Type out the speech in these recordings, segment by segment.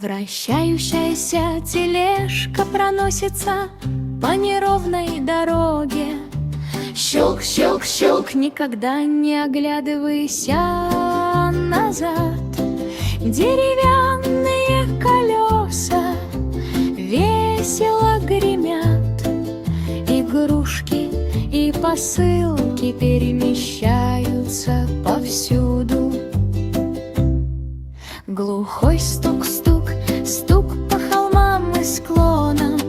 Вращающаяся тележка проносится по неровной дороге. Щелк, щелк, щелк, никогда не оглядывайся назад. Деревянные колеса весело гремят. Игрушки и посылки перемещаются повсюду. Глухой стук-стук, стук по холмам и склонам.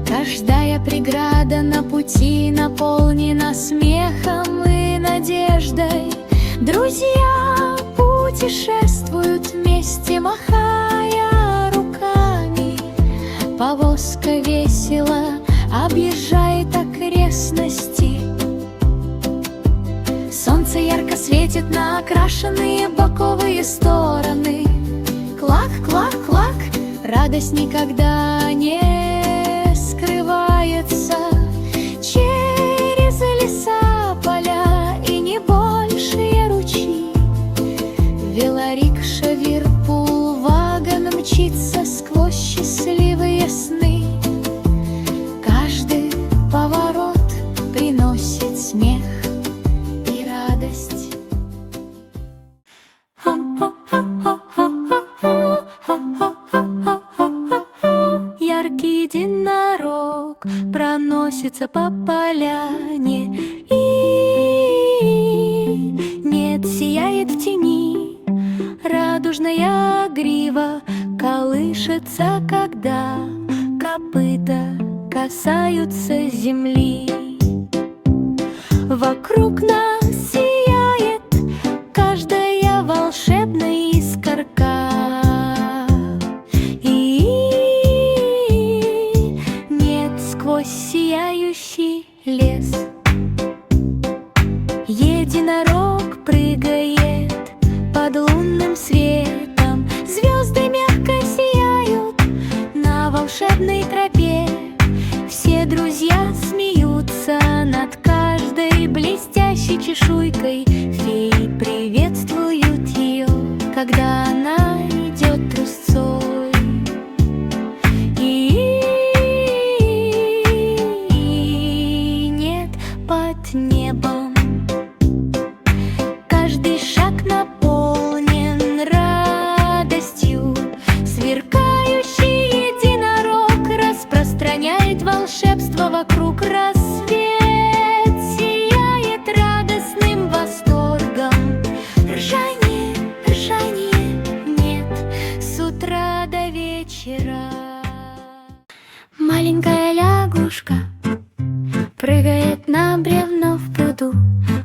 Каждая преграда на пути наполнена смехом и надеждой. Друзья путешествуют вместе, махая руками. Повозка весело объезжает окрестности. Солнце ярко светит на окрашенные боковые стороны. Клак, клак, клак, радость никогда не скрывается. Через леса, поля и небольшие ручьи велорикша, вирпул, вагон мчится сквозь счастливые сны. Каждый поворот приносит смех и радость. Яркий единорог проносится по поляне и нет, сияет в тени. Радужная грива колышется, когда копыта касаются земли. Вокруг нас сияет каждая волшебная искорка. И нет, сквозь сияющий лес единорог прыгает под лунным светом. Звезды мягко сияют на волшебной тропе. Все друзья смеются над каждой блестящей чешуйкой. Феи приветствуют ее, когда она идет трусцой. И нет, под небом каждый шаг наполнен радостью. Сверкающий единорог распространяет волшебство вокруг. Рассвет сияет радостным восторгом. Ржание, ржание, нет, с утра до вечера. Маленькая лягушка прыгает на бревно в пруду.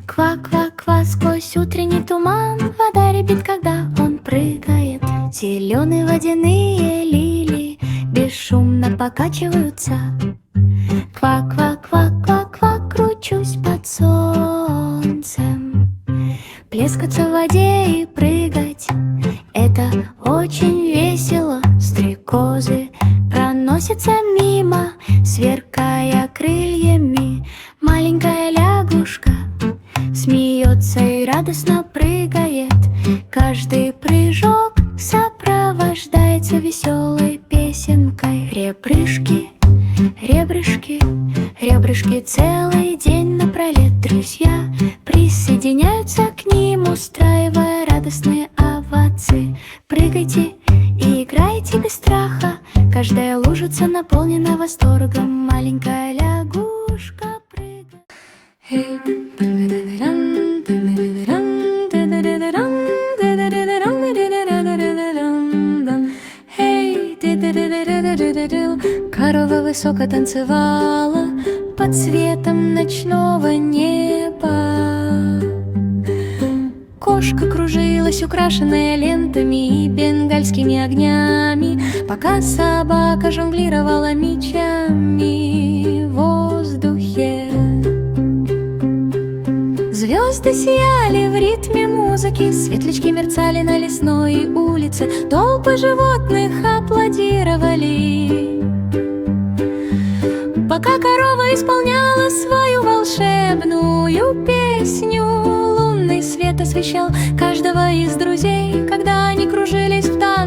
Ква-ква-ква, сквозь утренний туман вода рябит, когда он прыгает. Зеленые водяные лилии бесшумно покачиваются. Ква-ква-ква-ква-ква, кручусь под солнцем. Плескаться в воде и прыгать — это очень весело. Стрекозы проносятся мимо, сверкая крыльями. Маленькая лягушка смеется и радостно прыгает. Каждый прыжок сопровождается веселой песенкой. Ребрышки, ребрышки, ребрышки целый день напролет. Друзья присоединяются к ним, устраивая радостные овации. Прыгайте и играйте без страха. Каждая лужица наполнена восторгом. Маленькая лягушка прыгает. Корова высоко танцевала под светом ночного неба. Кошка кружилась, украшенная лентами и бенгальскими огнями, пока собака жонглировала мечами в воздухе. Звезды сияли в ритме музыки, светлячки мерцали на лесной улице, толпы животных аплодировали. Пока корова исполняла свою волшебную песню, лунный свет освещал каждого из друзей, когда они кружились в танце.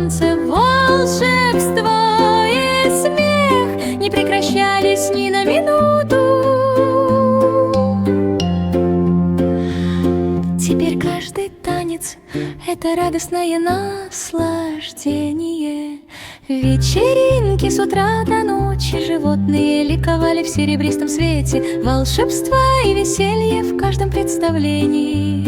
это радостное наслаждение. Вечеринки с утра до ночи, животные ликовали в серебристом свете. Волшебство и веселье в каждом представлении.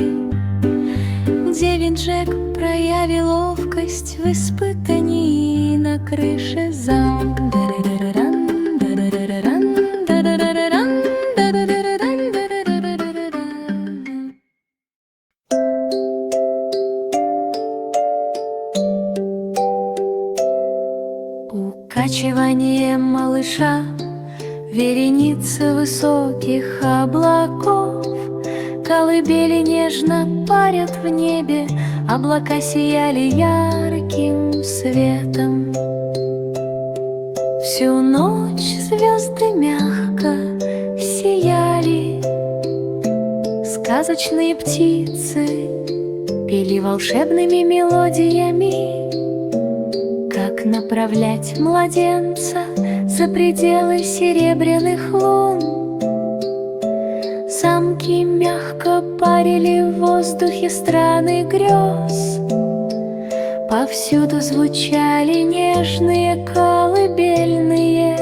Девин Джек, проявил ловкость в испытании на крыше замка. Укачивание малыша, вереница высоких облаков, колыбели нежно парят в небе, облака сияли ярким светом. Всю ночь звезды мягко сияли, сказочные птицы пели волшебными мелодиями. Как направлять младенца за пределы серебряных лун? Самки мягко парили в воздухе страны грез. Повсюду звучали нежные колыбельные.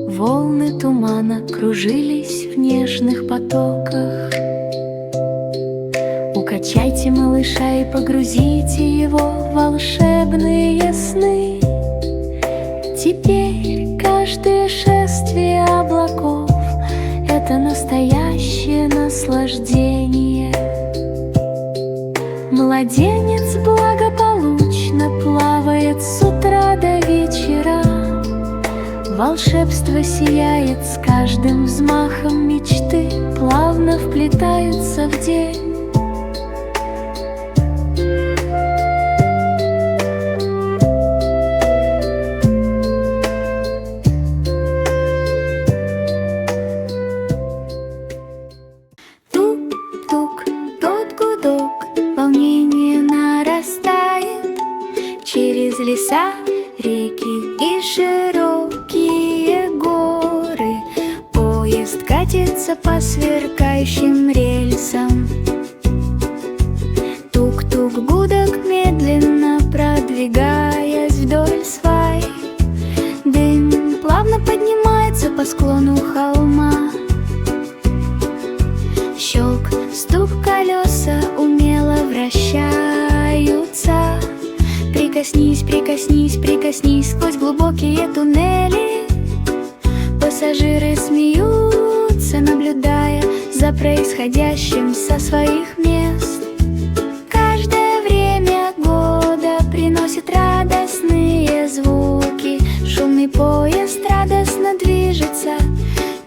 Волны тумана кружились в нежных потоках. Укачайте малыша и погрузите его в волшебные сны. Теперь каждое шествие облаков — это настоящее наслаждение. Младенец благополучно плавает с утра до вечера. Волшебство сияет с каждым взмахом мечты, плавно вплетаются в день. Через леса, реки и широкие горы поезд катится по сверкающим рельсам. Тук-тук, гудок, медленно продвигаясь вдоль свай. Дым плавно поднимается по склону холма. Щелк, стук, колеса умело вращаются. Прикоснись, прикоснись, прикоснись сквозь глубокие туннели. Пассажиры смеются, наблюдая за происходящим со своих мест. Каждое время года приносит радостные звуки. Шумный поезд радостно движется,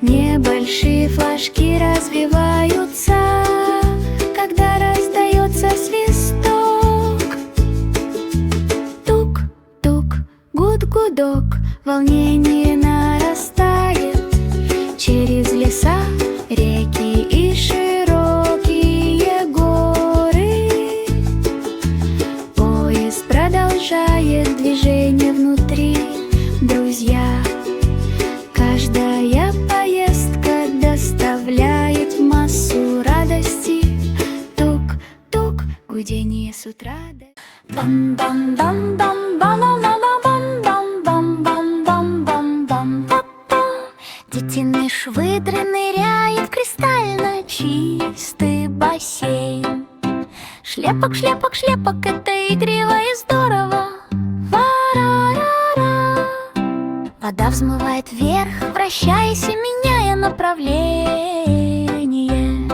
небольшие флажки развиваются, когда раздается свисток. Гудок, волнение нарастает. Через леса, реки и широкие горы поезд продолжает движение внутри. Друзья, каждая поездка доставляет массу радости. Тук-тук, гудение с утра. Детеныш выдры ныряет в кристально чистый бассейн. Шлепок, шлепок, шлепок, это игриво и здорово. Ва-ра-ра-ра. Вода взмывает вверх, вращаясь и меняя направление.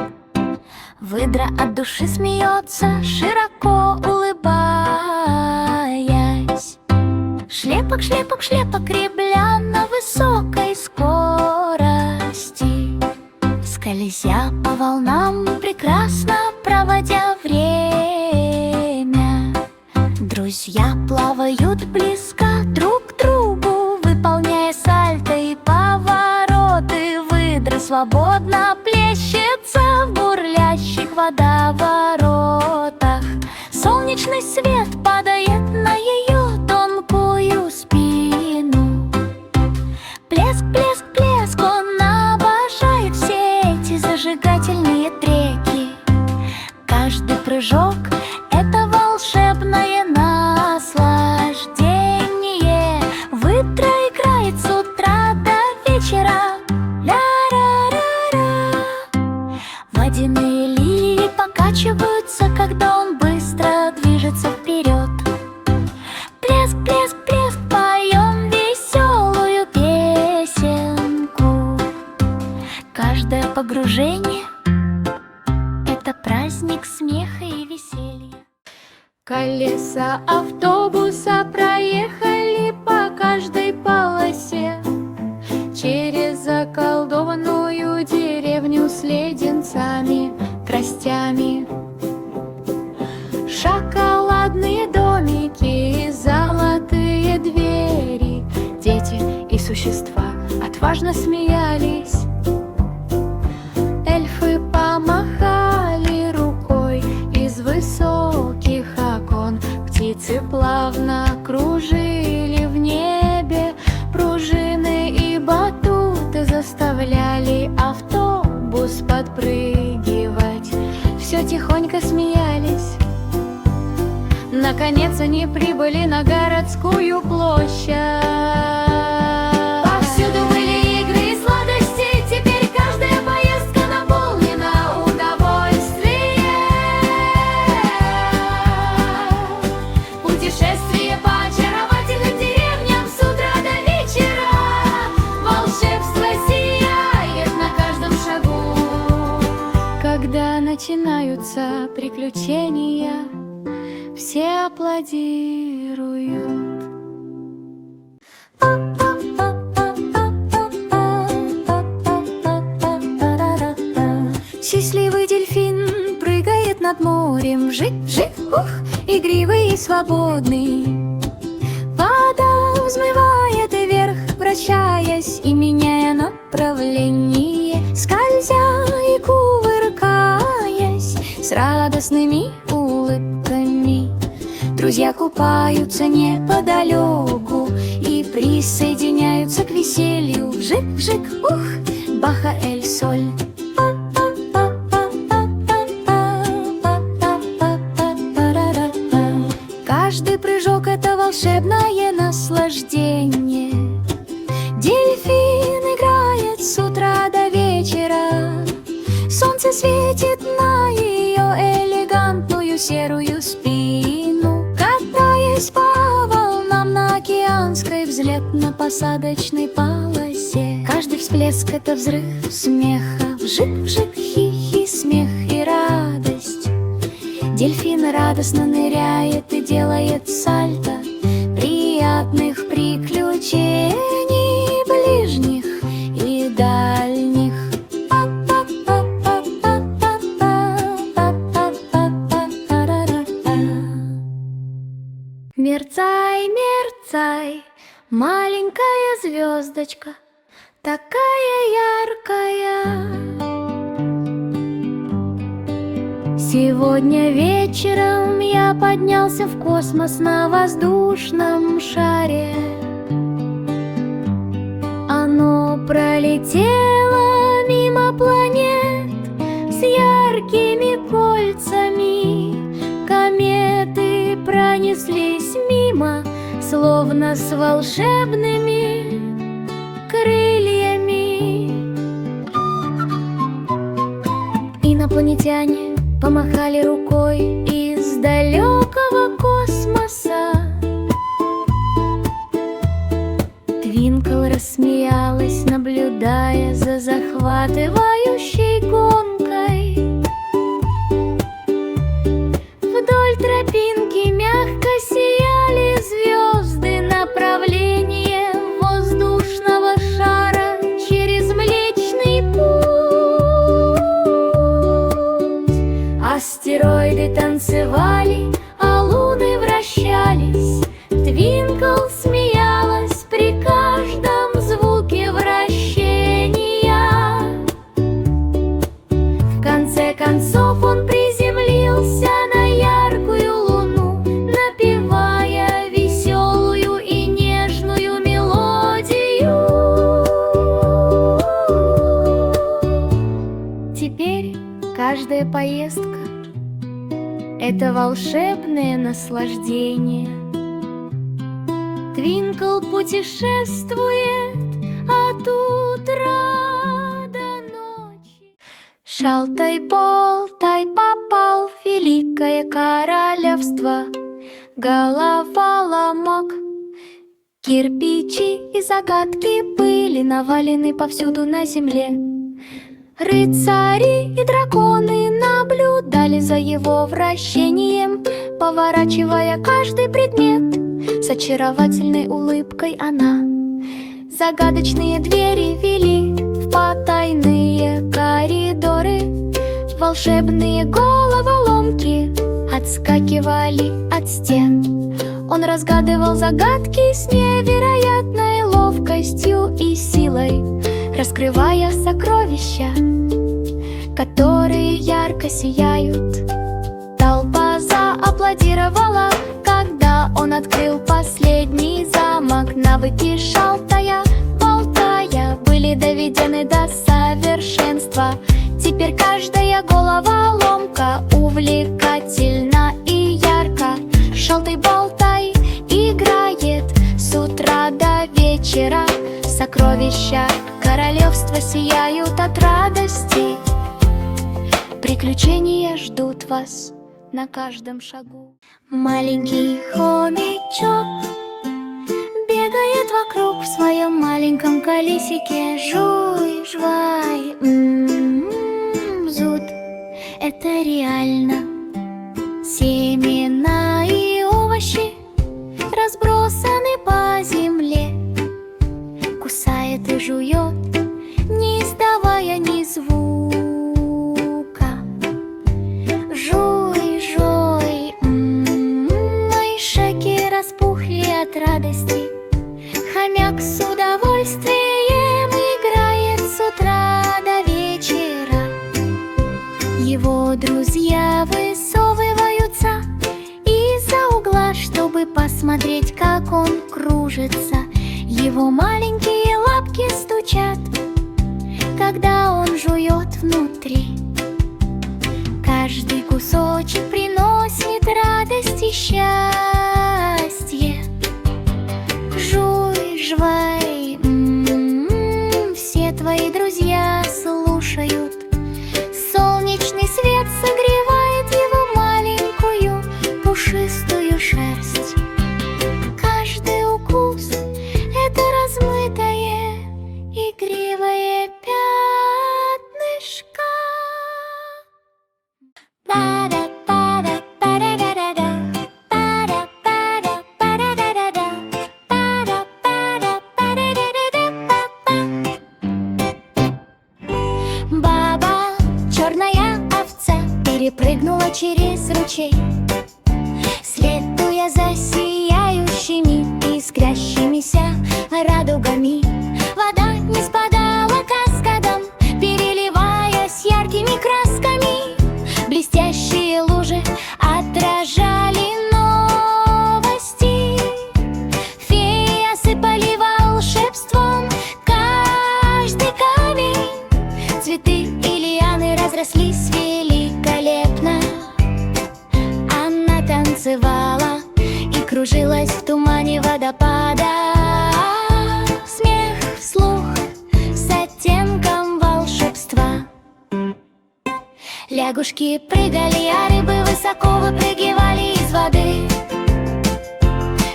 Выдра от души смеется, широко улыбаясь. Шлепок, шлепок, шлепок, гребля на высокой скорости, скользя по волнам, прекрасно проводя время. Друзья плавают близко друг к другу, выполняя сальто и повороты. Выдра свободно плещется в бурлящих водоворотах. Солнечный свет падает на ее тонкую спину. Плеск, плеск, плеск, он обожает все эти зажигательные треки. Каждый прыжок колеса автобуса проехали по каждой полосе через заколдованную деревню с леденцами, тростями. Шоколадные домики и золотые двери, дети и существа отважно смеялись. Эльфы помахали рукой из высоких окон, птицы плавно кружили в небе, пружины и батуты заставляли автобус подпрыгивать. Все тихонько смеялись. Наконец они прибыли на городскую площадь. Повсюду были игры и сладости, теперь каждая поездка наполнена удовольствием. Путешествие по очаровательным деревням с утра до вечера. Волшебство сияет на каждом шагу. Когда начинаются приключения, все аплодируют. Счастливый дельфин прыгает над морем, вжик-вжик, ух, игривый и свободный. Вода взмывает вверх, вращаясь и меняя направление, скользя и кувыркаясь с радостными улыбками. Друзья купаются неподалеку и присоединяются к веселью. Вжик-вжик, ух, баха-эль-соль. Каждый прыжок — это волшебное наслаждение. Дельфин играет с утра до вечера. Солнце светит на ее элегантную серую спину, катаясь по волнам на океанской взлетно-посадочной полосе. Каждый всплеск — это взрыв смеха. Вжик-вжик, хихи, смех и радость. Дельфин радостно ныряет и делает сальто. Приятных приключений ближних и дальних. Мерцай, мерцай, маленькая звездочка, такая яркая. Сегодня вечером я поднялся в космос на воздушном шаре. Оно пролетело мимо планет с яркими кольцами. Кометы пронеслись мимо, словно с волшебными крыльями. Инопланетяне помахали рукой из далекого космоса. Твинкл рассмеялась, наблюдая за захватывающей гонкой. Вдоль тропинки мягко сияли звезды направлением воздушного шара через Млечный Путь. Астероиды танцевали, а луны вращались. Твинкл смеялась при каждом звуке вращения. В конце концов он приземлился на яркую луну, напевая веселую и нежную мелодию. Теперь каждая поездка — это волшебное наслаждение. Твинкл путешествует от утра до ночи. Шалтай-болтай попал в великое королевство. Головоломок, кирпичи и загадки были навалены повсюду на земле. Рыцари и драконы наблюдали за его вращением. поворачивая каждый предмет. С очаровательной улыбкой она загадочные двери вели в потайные коридоры. Волшебные головоломки отскакивали от стен. Он разгадывал загадки с невероятной ловкостью и силой, раскрывая сокровища, которые ярко сияют. Толпа зааплодировала, когда он открыл последний замок. Навыки шалтая, болтая были доведены до совершенства. Теперь каждая головоломка увлекательна и ярко. Шалтай-болтай играет с утра до вечера. Сокровища королевства сияют от радости. Приключения ждут вас на каждом шагу. Маленький хомячок бегает вокруг в своем маленьком колесике. Жуй, жвай, зуд, это реально. Семена и овощи разбросаны по земле. Кусает и жует, не издавая ни звука. Жуй, жуй, мои шаги распухли от радости. Хомяк с удовольствием играет с утра до вечера. Его друзья высовываются из-за угла, чтобы посмотреть, как он кружится. Его маленькие лапки стучат, когда он жует внутри. Каждый кусочек приносит радость и счастье. Жуй, жвай, все твои друзья слушают. Солнечный свет согревает его маленькую пушистую шерсть. Каждый укус — это размытое, игривое пятнышко. Баба, черная овца, перепрыгнула через ручей, следуя за сияющими, искрящимися радугами. Вода не спадала каскадом, переливаясь яркими красками. Блестящие лужи отражали новости. Феи осыпали волшебством каждый камень. Цветы и лианы разрослись великолепно. Она танцевала и кружилась в тумане водопада. Смех вслух с оттенком волшебства. Лягушки прыгали, а рыбы высоко выпрыгивали из воды.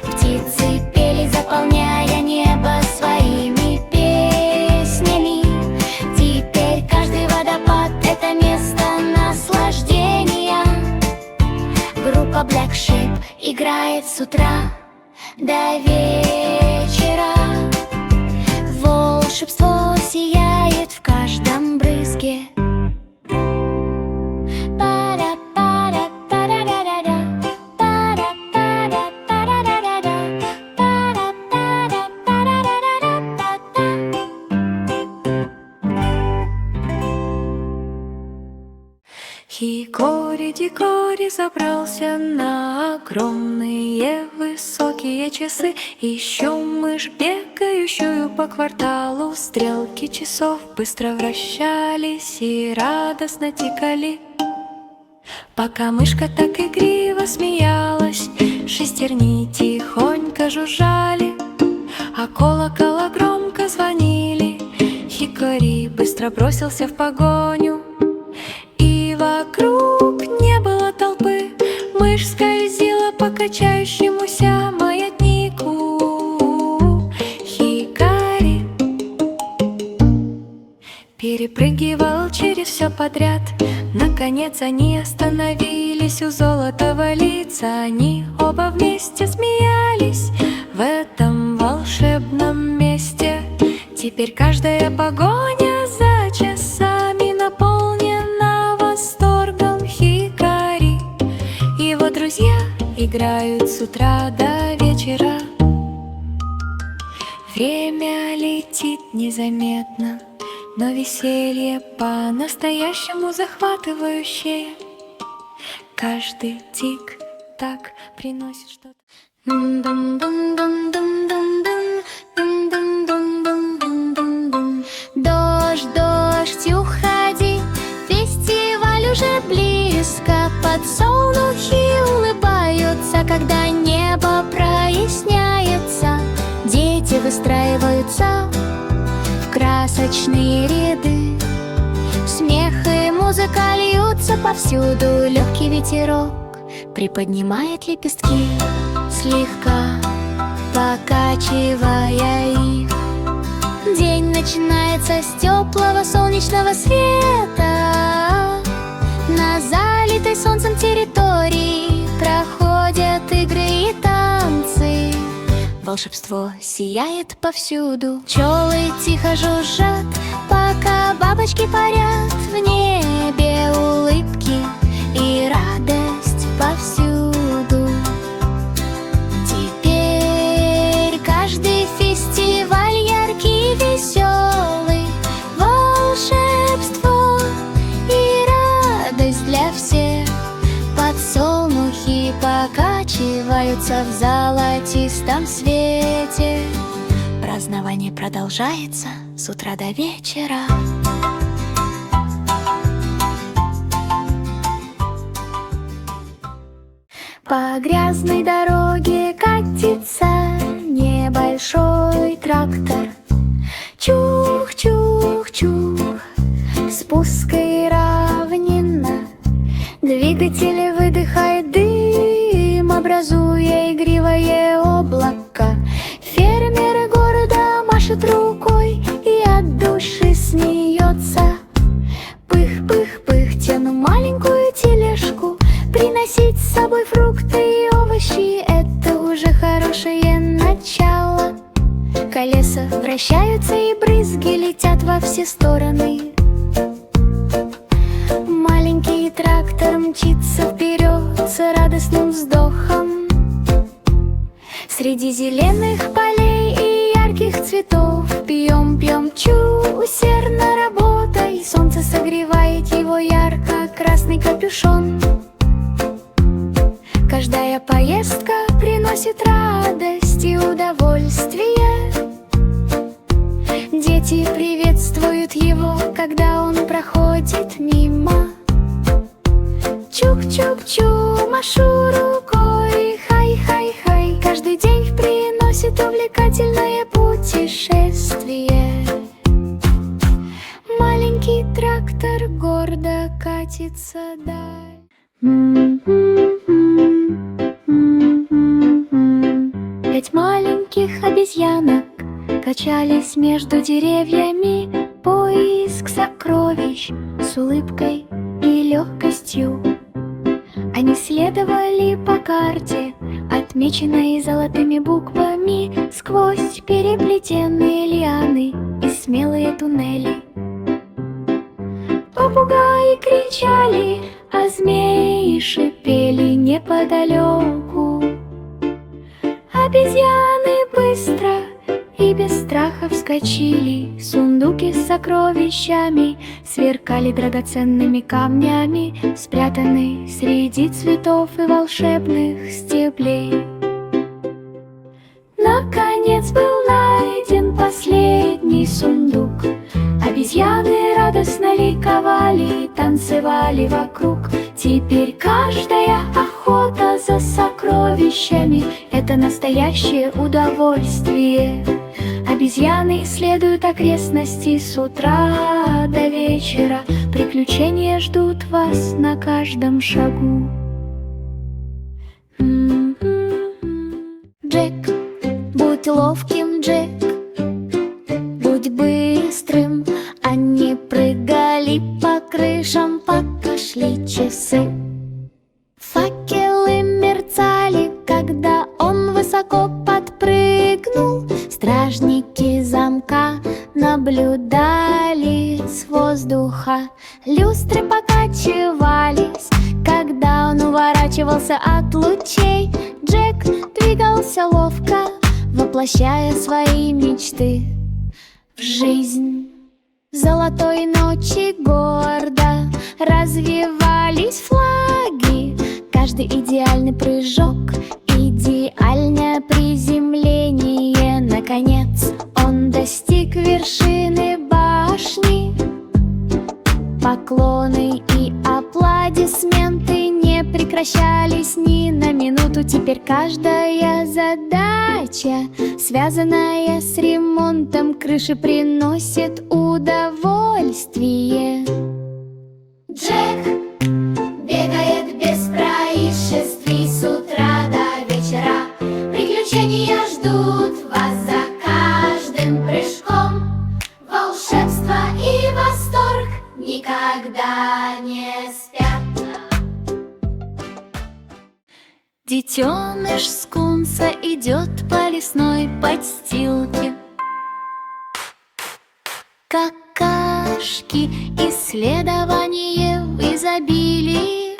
Птицы пели, заполняя небо своими песнями. Теперь каждый водопад — это место наслаждения. Группа Black Sheep играет с утра до вечера. Волшебство сияет в каждом брызге. Хикори-дикори забрался на огромные высокие часы. Еще мышь, бегающую по кварталу, стрелки часов быстро вращались и радостно тикали. Пока мышка так игриво смеялась, шестерни тихонько жужжали, а колокола громко звонили. Хикори быстро бросился в погоню, и вокруг не было толпы. Мышь скользила по качающемуся маятнику. Хикори перепрыгивал через все подряд. Наконец они остановились улыбались у золотого лица, они оба вместе смеялись в этом волшебном месте. Теперь каждая погоня за часами наполнена восторгом хикари. Его друзья играют с утра до вечера. Время летит незаметно, но веселье по-настоящему захватывающее. Каждый тик-так приносит что-то. Дождь, дождь, уходи, фестиваль уже близко. Подсолнухи улыбаются, когда небо проясняется. Дети выстраиваются в красочные ряды. Смех и музыка льются повсюду. Легкий ветерок приподнимает лепестки, слегка покачивая их. День начинается с теплого солнечного света. На залитой солнцем территории проходят игры и танцы. Волшебство сияет повсюду. Пчелы тихо жужжат, пока бабочки парят. В небе улыбки и радость повсюду. Теперь каждый фестиваль яркий и веселый. Волшебство и радость для всех. Подсолнухи покачиваются в золотистом свете. Празднование продолжается с утра до вечера. По грязной дороге катится небольшой трактор. Чух-чух-чух, спуск и равнина. Двигатель выдыхает дым, образуя игривое облако. Фермер города машет рукой и от души смеется. Пых-пых-пых, тяну маленькую тележку. Приносить с собой фрукты и овощи — это уже хорошее начало. Колеса вращаются и брызги летят во все стороны. Маленький трактор мчится вперед с радостным вздохом. Среди зеленых полей и ярких цветов пьем-пьем чу, усердно работай. Солнце согревает его ярко-красный капюшон. Каждая поездка приносит радость и удовольствие. Дети приветствуют его, когда он проходит мимо. Чук-чук-чу, машу рукой, хай-хай-хай. Каждый день приносит увлекательное путешествие. Маленький трактор гордо катится даль. Пять маленьких обезьянок качались между деревьями. Поиск сокровищ с улыбкой и легкостью. Они следовали по карте, отмеченной золотыми буквами, сквозь переплетенные лианы и смелые туннели. Попугаи кричали, а змеи шипели неподалеку. Обезьяны быстро и без страха вскочили. Сундуки с сокровищами сверкали драгоценными камнями, спрятанные среди цветов и волшебных стеблей. Наконец был найден последний сундук. Обезьяны радостно ликовали, танцевали вокруг. Теперь каждая охота за сокровищами — это настоящее удовольствие. Обезьяны исследуют окрестности с утра до вечера. Приключения ждут вас на каждом шагу. Джек, будь ловким, Джек, будь быстрым. Они прыгали по крышам, пока шли часы. наблюдали с воздуха. Люстры покачивались, когда он уворачивался от лучей. Джек двигался ловко, воплощая свои мечты в жизнь. В золотой ночи гордо развивались флаги. Каждый идеальный прыжок, идеальное приземление. Наконец он достиг вершины башни. Поклоны и аплодисменты не прекращались ни на минуту. Теперь каждая задача, связанная с ремонтом крыши, приносит удовольствие. Джек бегает без происшествий с утра до вечера. Приключения ждут вас за каждым прыжком. Волшебство и восторг никогда не спят. Детеныш скунса идет по лесной подстилке. Какашки, исследование в изобилии.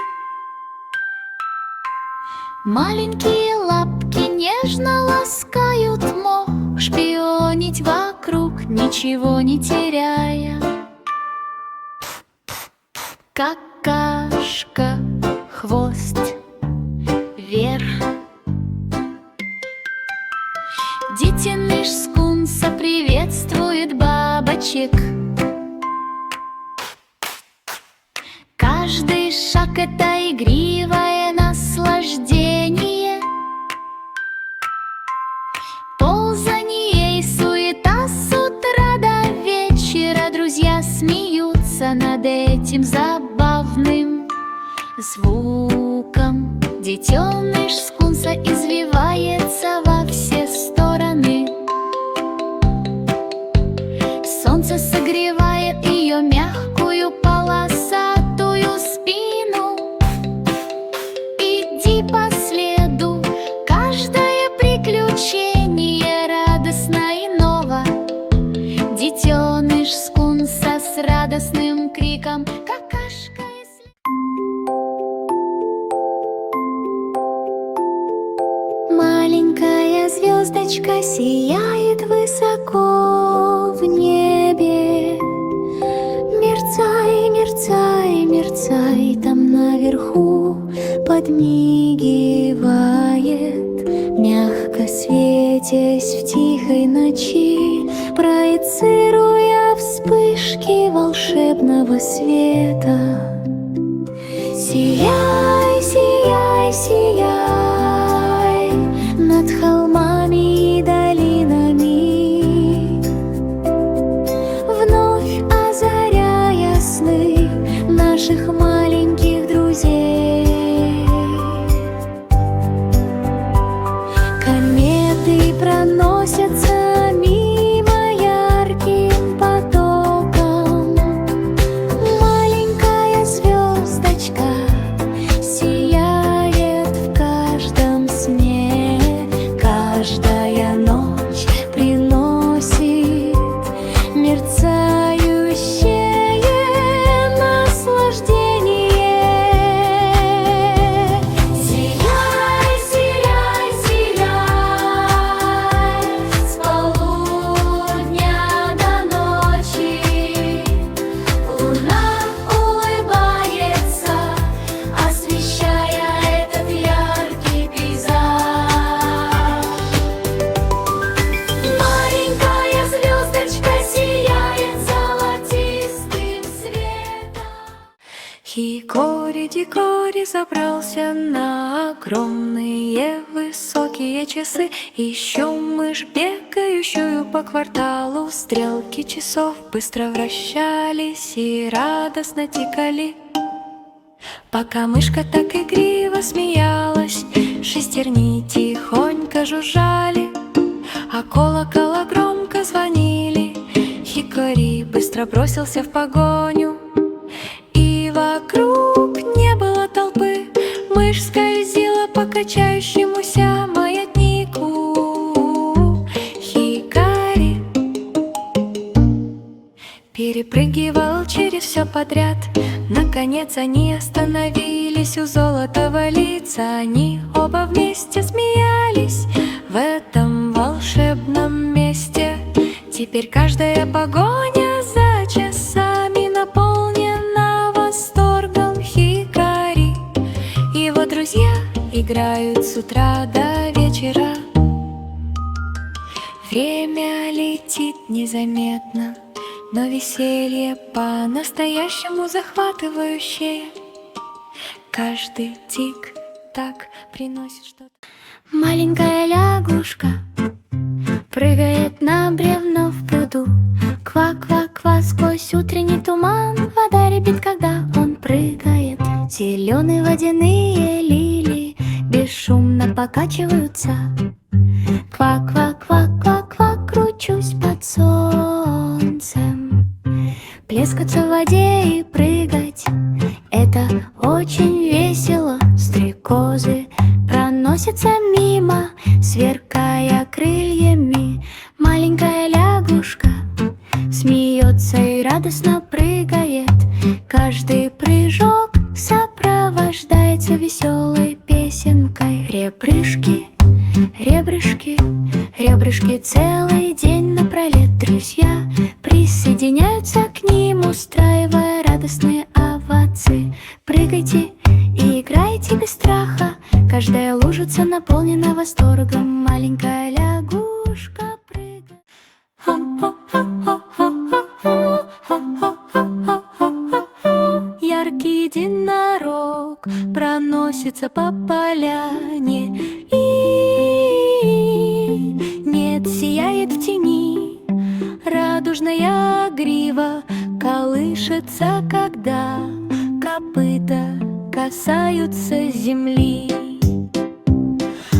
Маленькие лапки нежно ласкают мох, шпионить вокруг, ничего не теряя. Какашка, хвост вверх. Детеныш скунса приветствует бабочек. Каждый шаг — это игривое наслаждение. Ползание и суета с утра до вечера. Друзья смеются над этим забавным звуком. Детеныш скунса извивается во все стороны. Солнце согревает ее мягкую полосатую спину. Иди по следу, каждое приключение радостно и ново. Детеныш скунса с радостным криком «Какашка!» Маленькая звездочка сияет высоко в небе. Мерцай, мерцай, мерцай, там наверху подмигивает, мягко светясь в тихой ночи, проецируя вспышки волшебного света. Сияй, сияй, сияй над холмами и долинами, вновь озаряя сны наших маленьких друзей. Кометы проносятся мимо ярким потоком. Маленькая звездочка сияет в каждом сне. Каждая ночь приносит мерцающее наслаждение. Сияй, сияй, сияй с полудня до ночи. Луна улыбается, освещая этот яркий пейзаж. Маленькая звездочка сияет золотистым светом. Хикори-дикори забрался на огромные высокие часы. Ищу мышь, бегающую по кварталу. Стрелки часов быстро вращались и радостно тикали. Пока мышка так игриво смеялась, шестерни тихонько жужжали, а колокола громко звонили. Хикори быстро бросился в погоню, и вокруг не было толпы. Мышь скользила по качающемуся маятнику. Хикори перепрыгивал через все подряд. Наконец они остановились у золотого лица. Они оба вместе смеялись в этом волшебном месте. Теперь каждая погоня за часами наполнена восторгом хикари. Его друзья играют с утра до вечера. Время летит незаметно, но веселье по-настоящему захватывающее. Каждый тик-так приносит что-то. Маленькая лягушка прыгает на бревно в пруду. Ква-ква-ква сквозь утренний туман. Вода рябит, когда он прыгает. Зеленые водяные лилии бесшумно покачиваются. Ква-ква-ква-ква-ква, кручусь под солнцем. Плескаться в воде и прыгать — это очень весело. Стрекозы проносятся мимо, сверкая крыльями. Маленькая лягушка смеется и радостно прыгает. Каждый прыжок сопровождается веселой песенкой. Ребрышки, ребрышки, ребрышки целый день напролет. Друзья присоединяются к ним, устраивая радостные овации. Прыгайте и играйте без страха. Каждая лужица наполнена восторгом. Маленькая лягушка прыгает. Яркий единорог проносится по поляне и нет, сияет в тени. Радужная грива колышется, когда копыта касаются земли.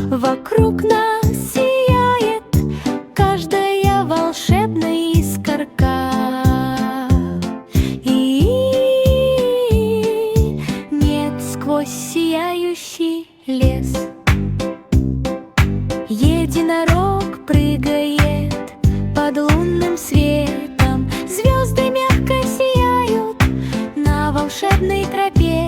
Вокруг нас сияет каждая волшебная искорка. И нет, сквозь сияющий лес единорог прыгает под лунным светом. Звезды мягко сияют на волшебной тропе.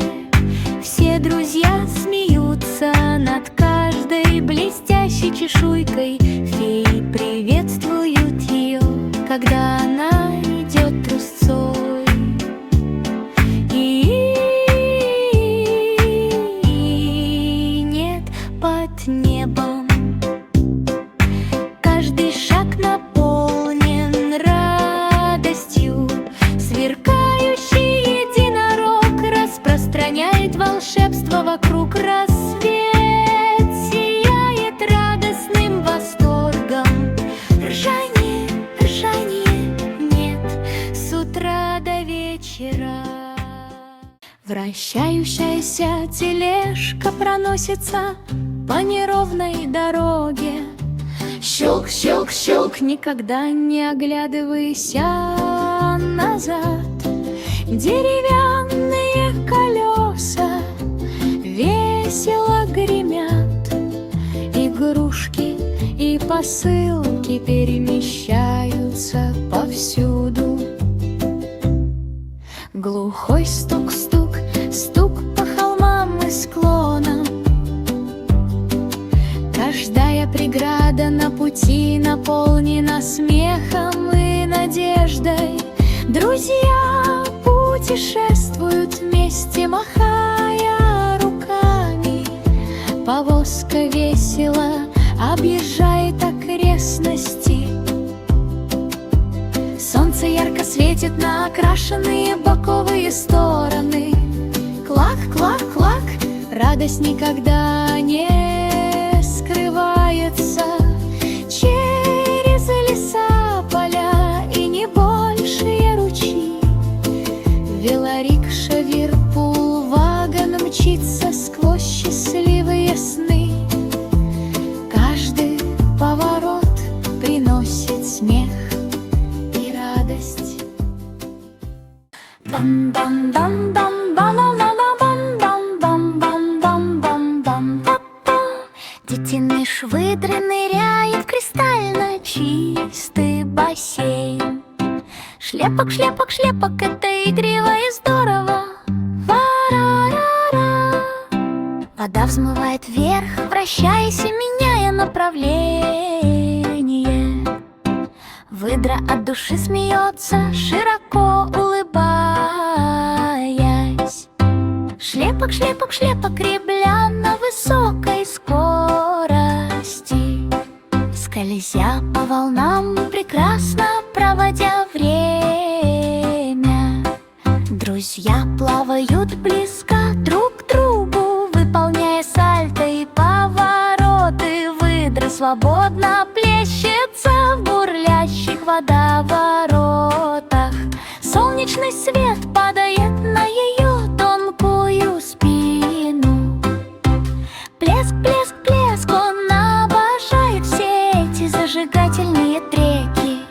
Все друзья смеются над каждой блестящей чешуйкой. Феи приветствуют ее, когда она идет трусцой. И нет, под небом каждый шаг наполнен радостью. Сверкающий единорог распространяет волшебство вокруг. Рассвет сияет радостным восторгом. Ржание, ржание, нет, с утра до вечера. Вращающаяся тележка проносится по неровной дороге. Щелк, щелк, щелк, никогда не оглядывайся назад. Деревянные колеса весело гремят. Игрушки и посылки перемещаются повсюду. Глухой стук-стук, стук по холмам и склонам. Каждая преграда на пути наполнена смехом и надеждой. Друзья путешествуют вместе, махая руками. Повозка весело объезжает окрестности. Солнце ярко светит на окрашенные боковые стороны. Клак, клак, клак, радость никогда не скрывается. Через леса, поля и небольшие ручьи велорикша, вирпул, вагон мчится сквозь счастливые сны. Каждый поворот приносит смех и радость. Детеныш выдры ныряет в кристально чистый бассейн. Шлепок, шлепок, шлепок, это игриво и здорово. Ва-ра-ра-ра. Вода взмывает вверх, вращаясь и меняя направление. Выдра от души смеется, широко улыбаясь. Шлепок, шлепок, шлепок, гребля на высокой скорости, скользя по волнам, прекрасно проводя время. Друзья плавают близко друг к другу, выполняя сальто и повороты. Выдра свободно плещется в бурлящих водоворотах. Солнечный свет падает на ее тонкую спину. Плеск, плеск, плеск, он обожает все эти зажигательные треки.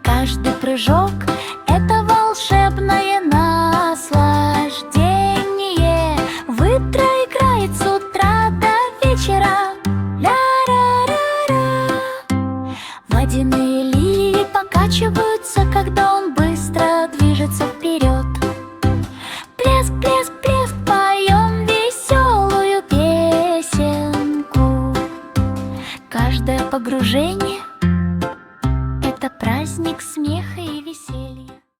Каждый прыжок — это волшебное наслаждение. Выдра играет с утра до вечера. Ля-ра-ра-ра. Водяные лилии покачиваются, когда он быстро движется вперед. Плеск, плеск, плеск, поем веселую песенку. Каждое погружение — это праздник смеха и веселья.